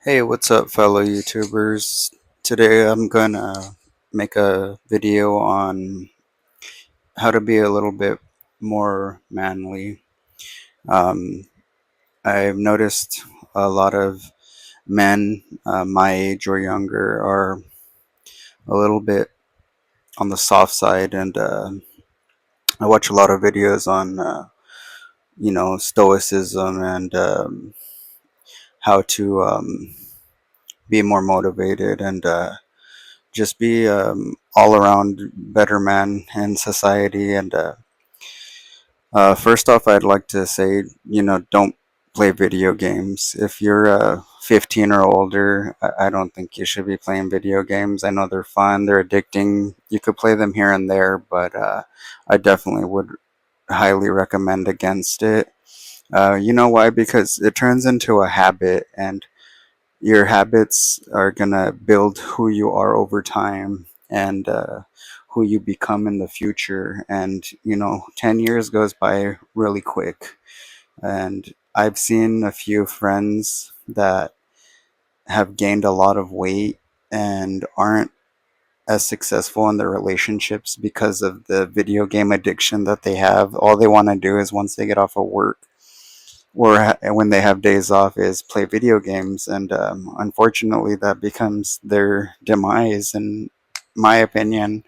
Hey, what's up, fellow YouTubers? Today I'm gonna make a video on how to be a little bit more manly. Um, I've noticed a lot of men my age or younger are a little bit on the soft side, and I watch a lot of videos on, stoicism and how to be more motivated and just be all around better man in society. And first off, I'd like to say, don't play video games. If you're 15 or older, I don't think you should be playing video games. I know they're fun, they're addicting. You could play them here and there, but I definitely would highly recommend against it. You know why? Because it turns into a habit, and your habits are gonna build who you are over time, and who you become in the future. And 10 years goes by really quick, and I've seen a few friends that have gained a lot of weight and aren't as successful in their relationships because of the video game addiction that they have. All they want to do is, once they get off of work or when they have days off, is play video games. And unfortunately that becomes their demise, in my opinion.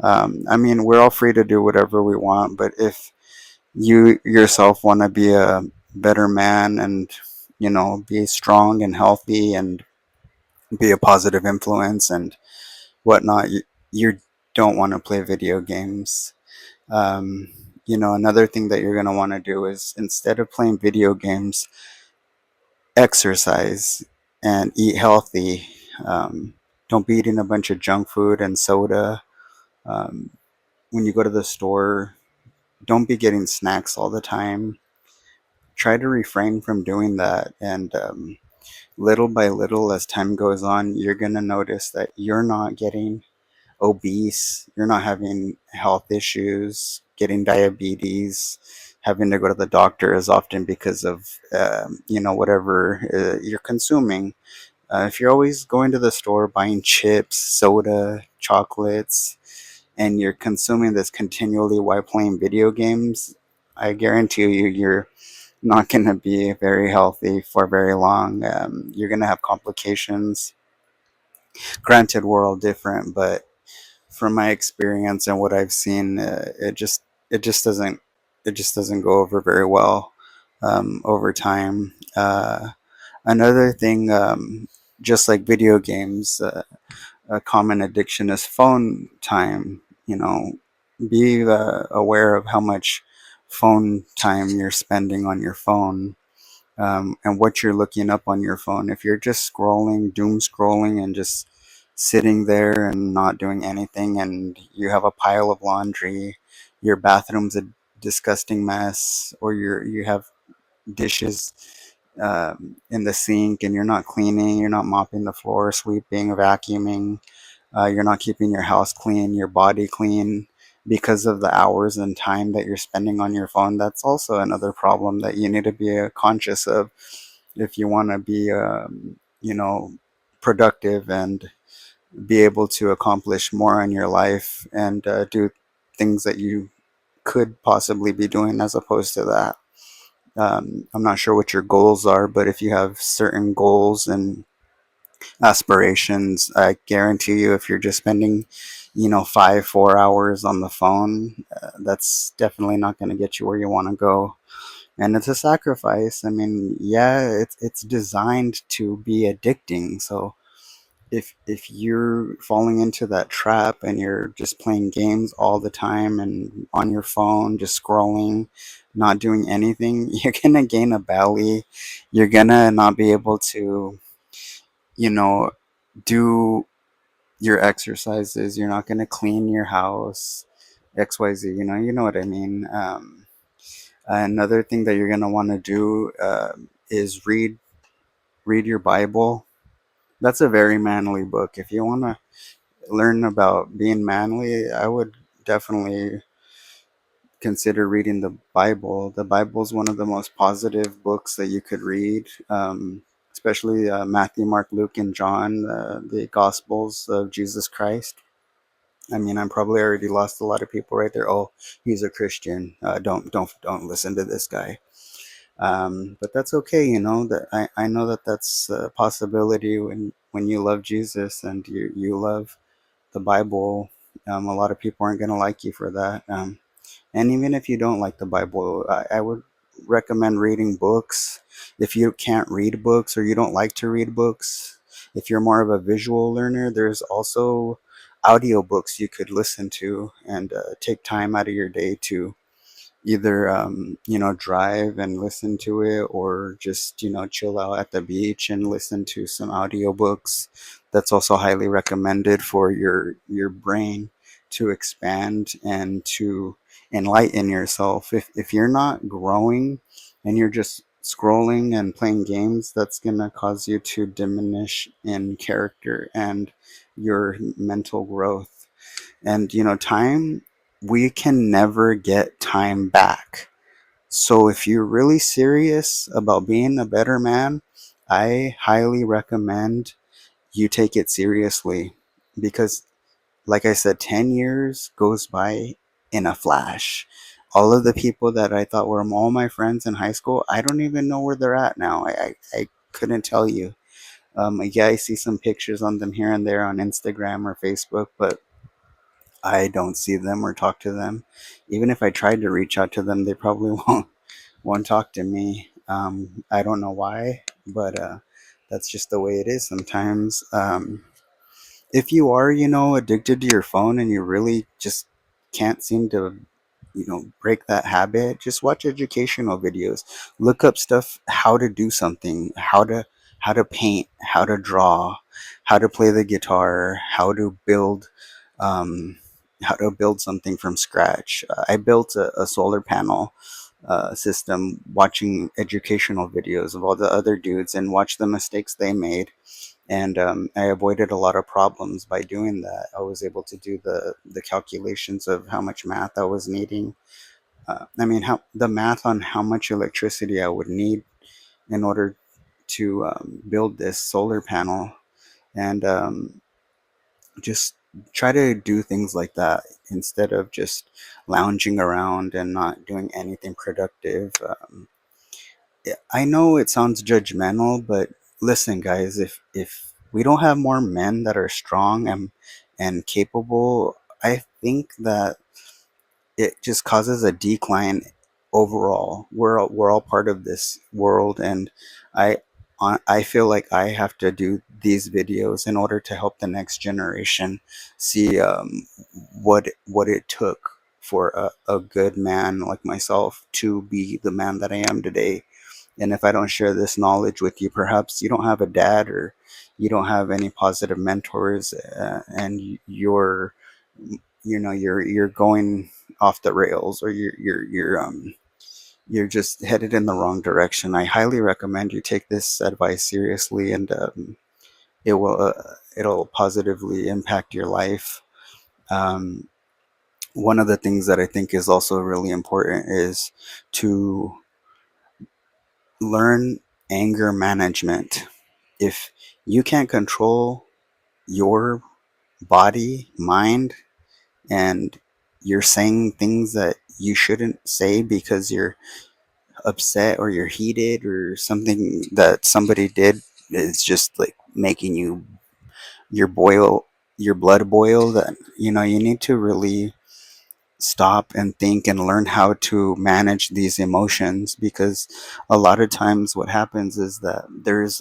I mean, we're all free to do whatever we want, but if you yourself want to be a better man and be strong and healthy and be a positive influence and whatnot, you don't want to play video games. um, Another thing that you're going to want to do is, instead of playing video games, exercise and eat healthy. Don't be eating a bunch of junk food and soda. Um, when you go to the store, don't be getting snacks all the time. Try to refrain from doing that. And little by little, as time goes on, you're going to notice that you're not getting obese, you're not having health issues, getting diabetes, having to go to the doctor as often because of whatever you're consuming. If you're always going to the store buying chips, soda, chocolates, and you're consuming this continually while playing video games, I guarantee you're not going to be very healthy for very long. You're going to have complications. Granted, we're all different, but from my experience and what I've seen, it just doesn't go over very well over time. Another thing, just like video games, a common addiction is phone time. Be aware of how much phone time you're spending on your phone, and what you're looking up on your phone. If you're just scrolling, doom scrolling, and just sitting there and not doing anything, and you have a pile of laundry, your bathroom's a disgusting mess, or you have dishes in the sink and you're not cleaning, you're not mopping the floor, sweeping, vacuuming, you're not keeping your house clean, your body clean, because of the hours and time that you're spending on your phone. That's also another problem that you need to be conscious of if you want to be, productive and be able to accomplish more in your life, and do things that you could possibly be doing as opposed to that. I'm not sure what your goals are, but if you have certain goals and aspirations, I guarantee you, if you're just spending, 4 hours on the phone, that's definitely not going to get you where you want to go. And it's a sacrifice. I mean, yeah, it's designed to be addicting. So if you're falling into that trap and you're just playing games all the time and on your phone, just scrolling, not doing anything, you're gonna gain a belly. You're gonna not be able to, you know, do your exercises. You're not gonna clean your house, XYZ. You know what I mean. Another thing that you're gonna want to do is read your Bible. That's a very manly book. If you want to learn about being manly, I would definitely consider reading the Bible. The Bible is one of the most positive books that you could read, especially Matthew, Mark, Luke, and John, the Gospels of Jesus Christ. I mean, I'm probably already lost a lot of people right there. Oh, he's a Christian. Don't listen to this guy. But that's okay, you know. That I know that that's a possibility when you love Jesus and you love the Bible. A lot of people aren't gonna like you for that. And even if you don't like the Bible, I would recommend reading books. If you can't read books or you don't like to read books, if you're more of a visual learner, there's also audiobooks you could listen to and take time out of your day to either drive and listen to it, or just chill out at the beach and listen to some audiobooks. That's also highly recommended for your brain to expand and to enlighten yourself. If you're not growing and you're just scrolling and playing games, that's going to cause you to diminish in character and your mental growth. And time, we can never get time back. So if you're really serious about being a better man, I highly recommend you take it seriously, because like I said, 10 years goes by in a flash. All of the people that I thought were all my friends in high school, I don't even know where they're at now. I couldn't tell you. Yeah, I see some pictures on them here and there on Instagram or Facebook, but I don't see them or talk to them. Even if I tried to reach out to them, they probably won't talk to me. I don't know why, but that's just the way it is sometimes. If you are, addicted to your phone and you really just can't seem to, break that habit, just watch educational videos. Look up stuff, how to do something, how to paint, how to draw, how to play the guitar, um, how to build something from scratch. I built a solar panel system watching educational videos of all the other dudes and watch the mistakes they made, and I avoided a lot of problems by doing that. I was able to do the calculations of how much math I was needing. I mean, how the math on how much electricity I would need in order to build this solar panel, and just try to do things like that instead of just lounging around and not doing anything productive. Yeah, I know it sounds judgmental, but listen, guys, if we don't have more men that are strong and capable, I think that it just causes a decline overall. We're all part of this world, and I I feel like I have to do these videos in order to help the next generation see what it took for a good man like myself to be the man that I am today. And if I don't share this knowledge with you, perhaps you don't have a dad, or you don't have any positive mentors, and you're going off the rails, or you're just headed in the wrong direction. I highly recommend you take this advice seriously, and it'll positively impact your life. Um, One of the things that I think is also really important is to learn anger management. If you can't control your body, mind, and you're saying things that you shouldn't say because you're upset or you're heated, or something that somebody did is just like making your boil your blood boil, that you need to really stop and think and learn how to manage these emotions, because a lot of times what happens is that there's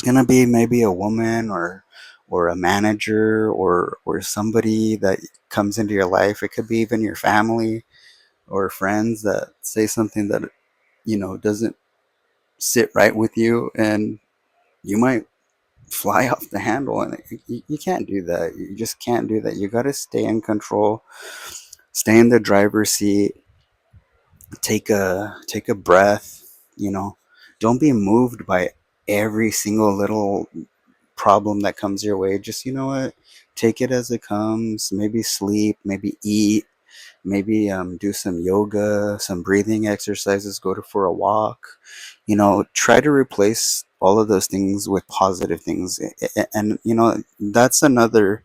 gonna be maybe a woman, or a manager, or somebody that comes into your life. It could be even your family or friends that say something that doesn't sit right with you, and you might fly off the handle. And you can't do that. You just can't do that. You got to stay in control, stay in the driver's seat, take a breath. Don't be moved by every single little problem that comes your way. Just, take it as it comes. Maybe sleep, maybe eat, Maybe do some yoga, some breathing exercises, go to for a walk. Try to replace all of those things with positive things. And that's another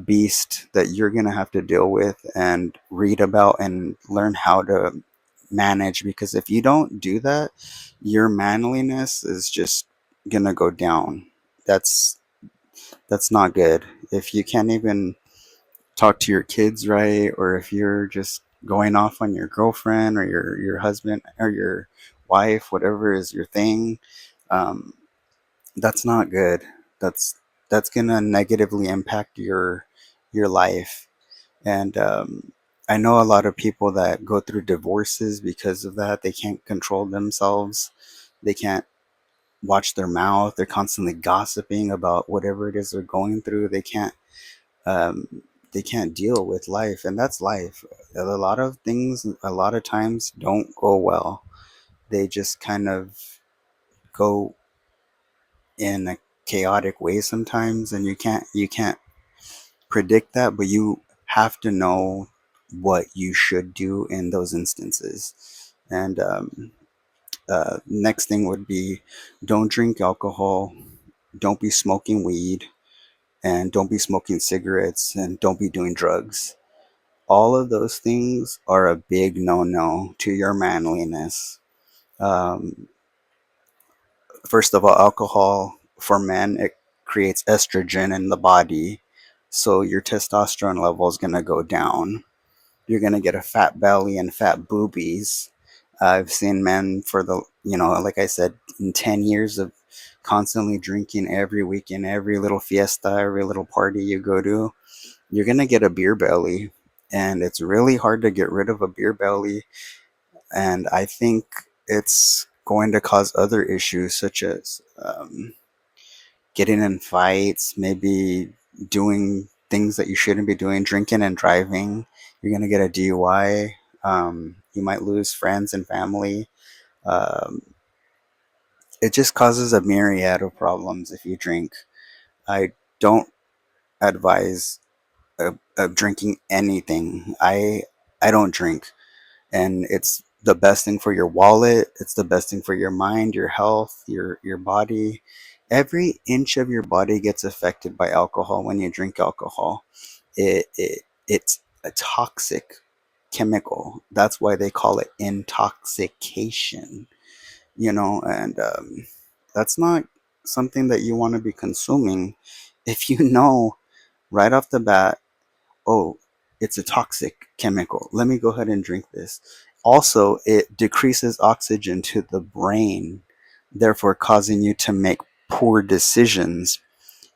beast that you're going to have to deal with and read about and learn how to manage, because if you don't do that, your manliness is just going to go down. That's not good. If you can't even talk to your kids right, or if you're just going off on your girlfriend or your husband or your wife, whatever is your thing, um, that's not good. That's gonna negatively impact your life. And I know a lot of people that go through divorces because of that. They can't control themselves. They can't watch their mouth. They're constantly gossiping about whatever it is they're going through. Um, they can't deal with life, and that's life. A lot of things, a lot of times, don't go well. They just kind of go in a chaotic way sometimes, and you can't predict that, but you have to know what you should do in those instances. And next thing would be, don't drink alcohol, don't be smoking weed, and don't be smoking cigarettes, and don't be doing drugs. All of those things are a big no-no to your manliness. Um, First of all, alcohol for men, it creates estrogen in the body, so your testosterone level is going to go down. You're going to get a fat belly and fat boobies. I've seen men for like I said, in 10 years of constantly drinking every weekend, every little fiesta, every little party you go to, you're going to get a beer belly. And it's really hard to get rid of a beer belly. And I think it's going to cause other issues, such as getting in fights, maybe doing things that you shouldn't be doing, drinking and driving. You're going to get a DUI. You might lose friends and family. Um, it just causes a myriad of problems if you drink. I don't advise of drinking anything. I don't drink, and it's the best thing for your wallet. It's the best thing for your mind, your health, your body. Every inch of your body gets affected by alcohol when you drink alcohol. It's a toxic chemical. That's why they call it intoxication. And that's not something that you want to be consuming. If you know right off the bat, oh, it's a toxic chemical, let me go ahead and drink this. Also, it decreases oxygen to the brain, therefore causing you to make poor decisions.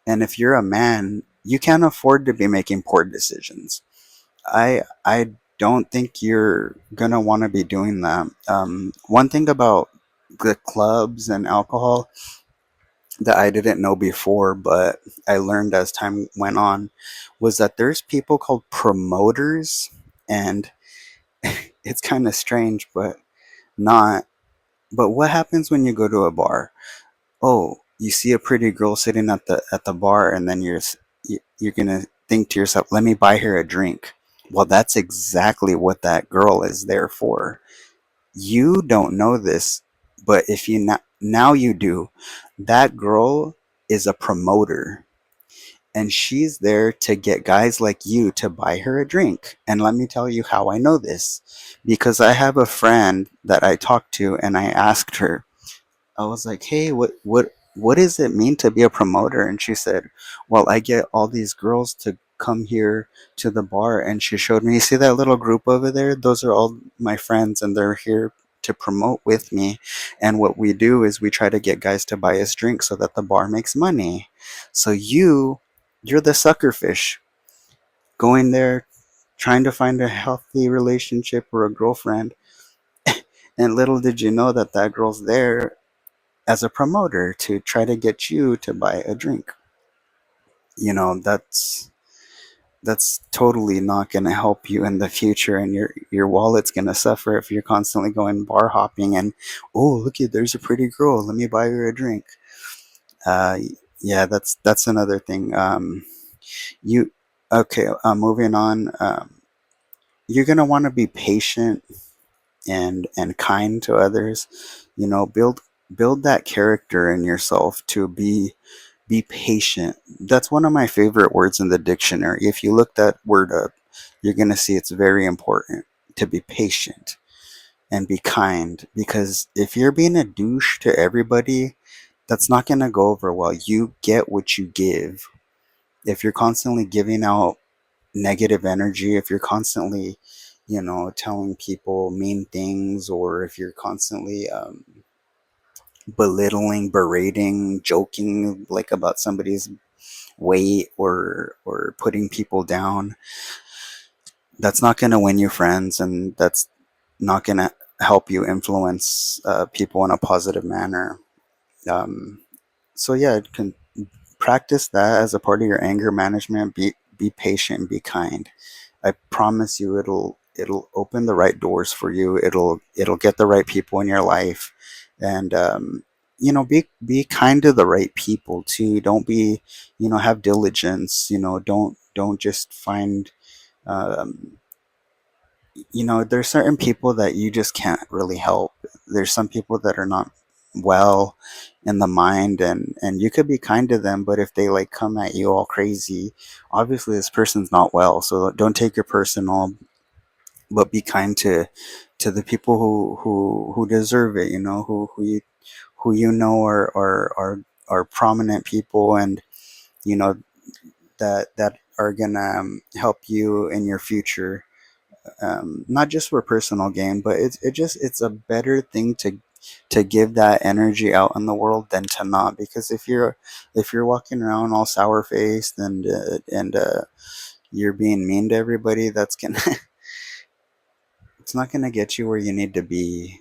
And if you're a man, you can't afford to be making poor decisions. I don't think you're gonna want to be doing that. One thing about the clubs and alcohol that I didn't know before, but I learned as time went on, was that there's people called promoters, and it's kind of strange, but not. But what happens when you go to a bar? Oh, you see a pretty girl sitting at the bar, and then you're gonna think to yourself, "Let me buy her a drink." Well, that's exactly what that girl is there for. You don't know this, but if you now you do. That girl is a promoter, and she's there to get guys like you to buy her a drink. And let me tell you how I know this, because I have a friend that I talked to, and I asked her, I was like, "Hey, what does it mean to be a promoter?" And she said, "Well, I get all these girls to come here to the bar." And she showed me, "You see that little group over there? Those are all my friends, and they're here to promote with me. And what we do is we try to get guys to buy us drinks so that the bar makes money. So you're the sucker fish going there trying to find a healthy relationship or a girlfriend, and little did you know that that girl's there as a promoter to try to get you to buy a drink." That's totally not going to help you in the future, and your wallet's going to suffer if you're constantly going bar hopping and, "Oh, look at, there's a pretty girl, let me buy her a drink." uh yeah, that's another thing. You Okay, moving on. you're gonna want to be patient and kind to others. You know, build that character in yourself to be patient. That's one of my favorite words in the dictionary. If you look that word up, you're gonna see it's very important to be patient and be kind, because if you're being a douche to everybody, that's not going to go over well. You get what you give. If you're constantly giving out negative energy, if you're constantly, telling people mean things, or if you're constantly belittling, berating, joking like about somebody's weight, or putting people down, that's not going to win you friends, and that's not going to help you influence people in a positive manner. Um, so yeah, it can practice that as a part of your anger management. Be patient and be kind. I promise you, it'll open the right doors for you. It'll get the right people in your life, and be kind to the right people too. Don't be, have diligence. Don't just find. Um, there's certain people that you just can't really help. There's some people that are not well in the mind, and you could be kind to them, but if they like come at you all crazy, obviously this person's not well. So don't take it personal, but be kind to the people who deserve it, who are prominent people, and that are gonna help you in your future, not just for personal gain, but it's a better thing to give that energy out in the world than to not. Because if you're walking around all sour faced and you're being mean to everybody, that's gonna it's not gonna get you where you need to be.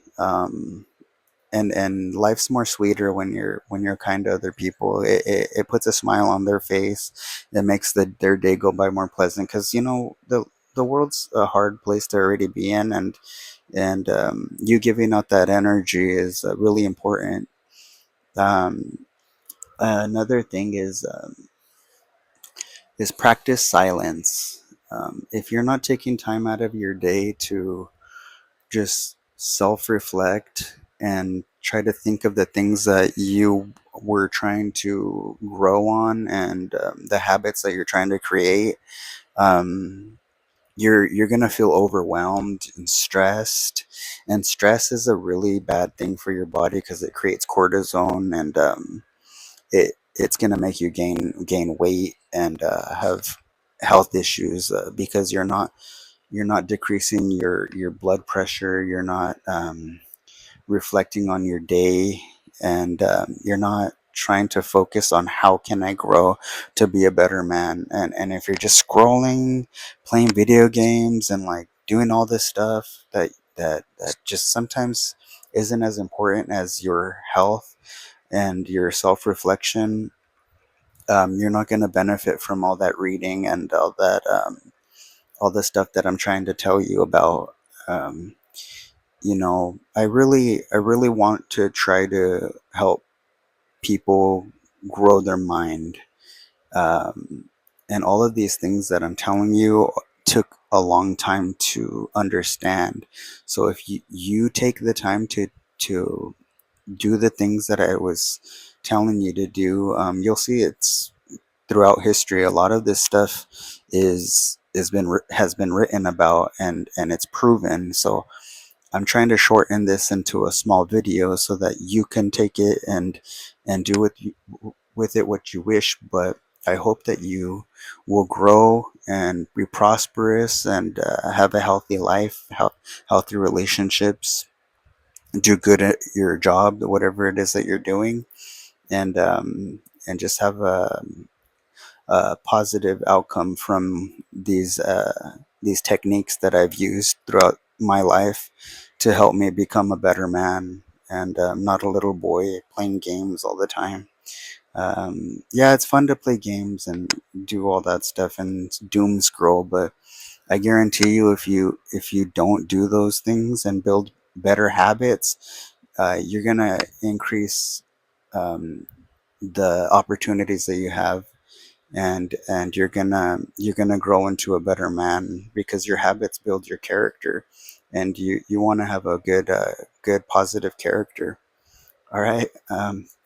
And life's more sweeter when you're kind to other people. It puts a smile on their face. It makes their day go by more pleasant, because the world's a hard place to already be in, and you giving out that energy is really important. Um, Another thing is practice silence. If you're not taking time out of your day to just self reflect and try to think of the things that you were trying to grow on, and the habits that you're trying to create, um, you're gonna feel overwhelmed and stressed. And stress is a really bad thing for your body because it creates cortisone, and it's gonna make you gain weight and have health issues, because you're not decreasing your blood pressure. You're not reflecting on your day, and you're not trying to focus on how can I grow to be a better man. And if you're just scrolling, playing video games, and like doing all this stuff that just sometimes isn't as important as your health and your self-reflection, you're not going to benefit from all that reading and all the stuff that I'm trying to tell you about. um, I really want to try to help people grow their mind. Um, and all of these things that I'm telling you took a long time to understand. So if you take the time to do the things that I was telling you to do, you'll see it's throughout history. A lot of this stuff has been written about, and it's proven. So I'm trying to shorten this into a small video so that you can take it and do with it what you wish. But I hope that you will grow and be prosperous, and have a healthy life, healthy relationships, do good at your job, whatever it is that you're doing, and just have a positive outcome from these techniques that I've used throughout my life to help me become a better man, and not a little boy playing games all the time. Yeah, it's fun to play games and do all that stuff and doom scroll, but I guarantee you, if you don't do those things and build better habits, you're gonna increase um, the opportunities that you have, and you're gonna grow into a better man, because your habits build your character, and you want to have a good positive character. All right.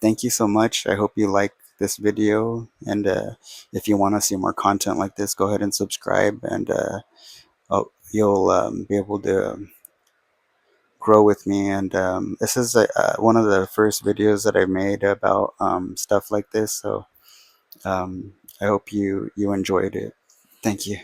Thank you so much. I hope you like this video, and if you want to see more content like this, go ahead and subscribe, and you'll be able to grow with me. And this is one of the first videos that I made about stuff like this. So I hope you enjoyed it. Thank you.